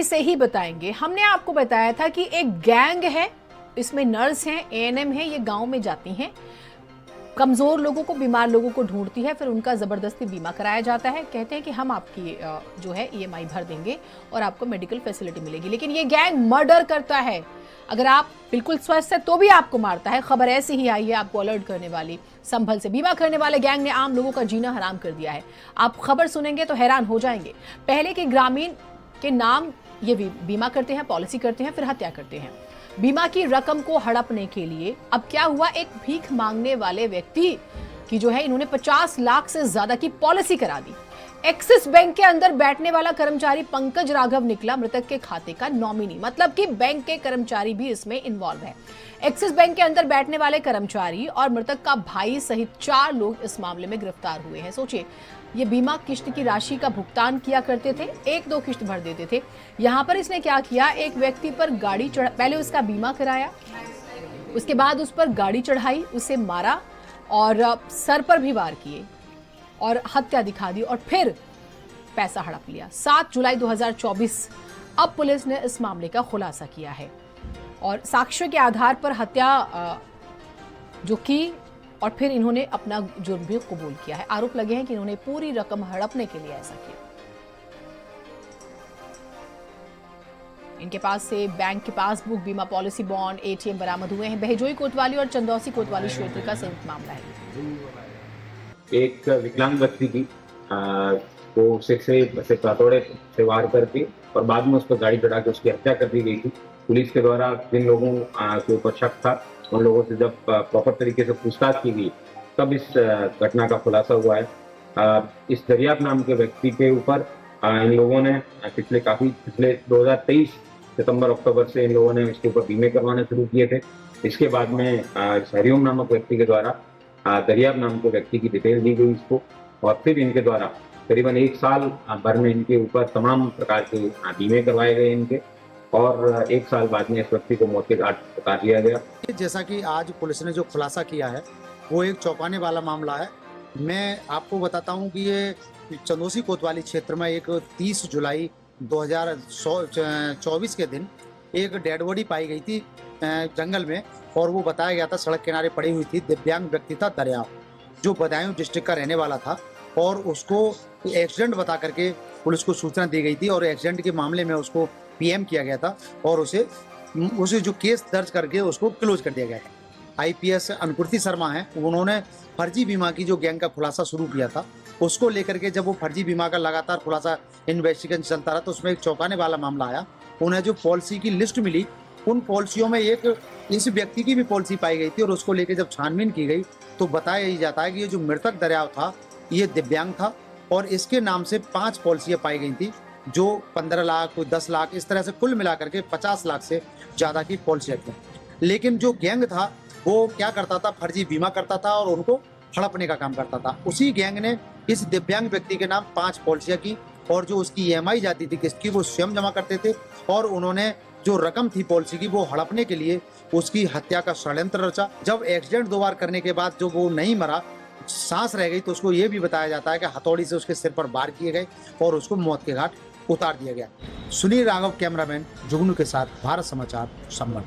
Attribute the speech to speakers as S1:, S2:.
S1: से ही बताएंगे। हमने आपको बताया था कि एक गैंग है, इसमें नर्स हैं, एएनएम है, ये गांव में जाती हैं, कमजोर लोगों को, बीमार लोगों को ढूंढती है, फिर उनका जबरदस्ती बीमा कराया जाता है। कहते हैं कि हम आपकी जो है ईएमआई भर देंगे और आपको मेडिकल फैसिलिटी मिलेगी। लेकिन ये गैंग मर्डर करता है। अगर आप बिल्कुल स्वस्थ है तो भी आपको मारता है। खबर ऐसी ही आई है आपको अलर्ट करने वाली। संभल से बीमा करने वाले गैंग ने आम लोगों का जीना हराम कर दिया है। आप खबर सुनेंगे तो हैरान हो जाएंगे। पहले के ग्रामीण के नाम ये बीमा करते हैं, पॉलिसी करते हैं, फिर हत्या करते हैं बीमा की रकम को हड़पने के लिए। अब क्या हुआ, एक भीख मांगने वाले व्यक्ति की जो है इन्होंने 50 लाख से ज्यादा की पॉलिसी करा दी। एक्सिस बैंक के अंदर बैठने वाला कर्मचारी पंकज राघव निकला मृतक के खाते का नॉमिनी, मतलब कि बैंक के कर्मचारी भी इसमें इन्वॉल्व है। एक्सिस बैंक के अंदर बैठने वाले कर्मचारी और मृतक का भाई सहित 4 लोग इस मामले में गिरफ्तार हुए हैं। सोचिए, ये बीमा किश्त की राशि का भुगतान किया करते थे, 1-2 किश्त भर देते थे। यहां पर इसने क्या किया, एक व्यक्ति पर गाड़ी चढ़ा, पहले उसका बीमा कराया, उसके बाद उस पर गाड़ी चढ़ाई, उसे मारा और सर पर भी वार किए और हत्या दिखा दी और फिर पैसा हड़प लिया। 7 जुलाई 2024 अब पुलिस ने इस मामले का खुलासा किया है और साक्ष्य के आधार पर हत्या जो की और फिर इन्होंने अपना जुर्म भी कबूल किया है। आरोप लगे हैं कि इन्होंने पूरी रकम हड़पने के लिए ऐसा किया। इनके पास से बैंक की पासबुक, बीमा पॉलिसी, बॉन्ड, एटीएम बरामद हुए हैं। बहजोई कोतवाली और चंदौसी कोतवाली क्षेत्र का संयुक्त मामला है।
S2: एक विकलांग व्यक्ति की को सिर से हथौड़े से वार करके और बाद में उस पर गाड़ी चढ़ा के उसकी हत्या कर दी गई थी। पुलिस के द्वारा जिन लोगों के ऊपर शक था उन लोगों से जब प्रॉपर तरीके से पूछताछ की गई तब इस घटना का खुलासा हुआ है। इस दरियाब नाम के व्यक्ति के ऊपर इन लोगों ने पिछले 2023 सितंबर-अक्टूबर से इन लोगों ने इसके ऊपर बीमे करवाने शुरू किए थे। इसके बाद में हरिओम नामक व्यक्ति के द्वारा दरियाब नाम के व्यक्ति की डिटेल दी गई इसको और फिर इनके द्वारा करीबन 1 साल भर में इनके ऊपर तमाम प्रकार के बीमे करवाए गए इनके और 1 साल बाद में इस व्यक्ति को मौत के घाट उतार दिया गया।
S3: जैसा कि आज पुलिस ने जो खुलासा किया है वो एक चौंकाने वाला मामला है। मैं आपको बताता हूं कि ये चंदौसी कोतवाली क्षेत्र में एक 30 जुलाई 2024 के दिन एक डेड बॉडी पाई गई थी जंगल में और वो बताया गया था सड़क किनारे पड़ी हुई थी। दिव्यांग व्यक्ति था दरियाव, जो बदायूं डिस्ट्रिक्ट का रहने वाला था और उसको एक्सीडेंट बता करके पुलिस को सूचना दी गई थी और एक्सीडेंट के मामले में उसको पीएम किया गया था और उसे जो केस दर्ज करके उसको क्लोज कर दिया गया था। आईपीएस अनुकृति शर्मा है, उन्होंने फर्जी बीमा की जो गैंग का खुलासा शुरू किया था उसको लेकर के जब वो फर्जी बीमा का लगातार खुलासा इन्वेस्टिगेशन चलता रहा तो उसमें एक चौंकाने वाला मामला आया। उन्हें जो पॉलिसी की लिस्ट मिली उन पॉलिसियों में एक इस व्यक्ति की भी पॉलिसी पाई गई थी और उसको लेकर जब छानबीन की गई तो बताया ही जाता है कि ये जो मृतक दरियाव था ये दिव्यांग था और इसके नाम से 5 पॉलिसियां पाई गई थी जो 15 लाख, कोई 10 लाख, इस तरह से कुल मिलाकर के 50 लाख से ज़्यादा की पॉलिसियां थी। लेकिन जो गैंग था वो क्या करता था, फर्जी बीमा करता था और उनको हड़पने का काम करता था। उसी गैंग ने इस दिव्यांग व्यक्ति के नाम 5 पॉलिसियां की और जो उसकी ईएमआई जाती थी किस्त की वो स्वयं जमा करते थे और उन्होंने जो रकम थी पॉलिसी की वो हड़पने के लिए उसकी हत्या का षड्यंत्र रचा। जब एक्सीडेंट 2 बार करने के बाद जो वो नहीं मरा, सांस रह गई, तो उसको ये भी बताया जाता है कि हथौड़ी से उसके सिर पर वार किए गए और उसको मौत के घाट उतार दिया गया। सुनील राघव, कैमरामैन जुगनू के साथ, भारत समाचार, संभल।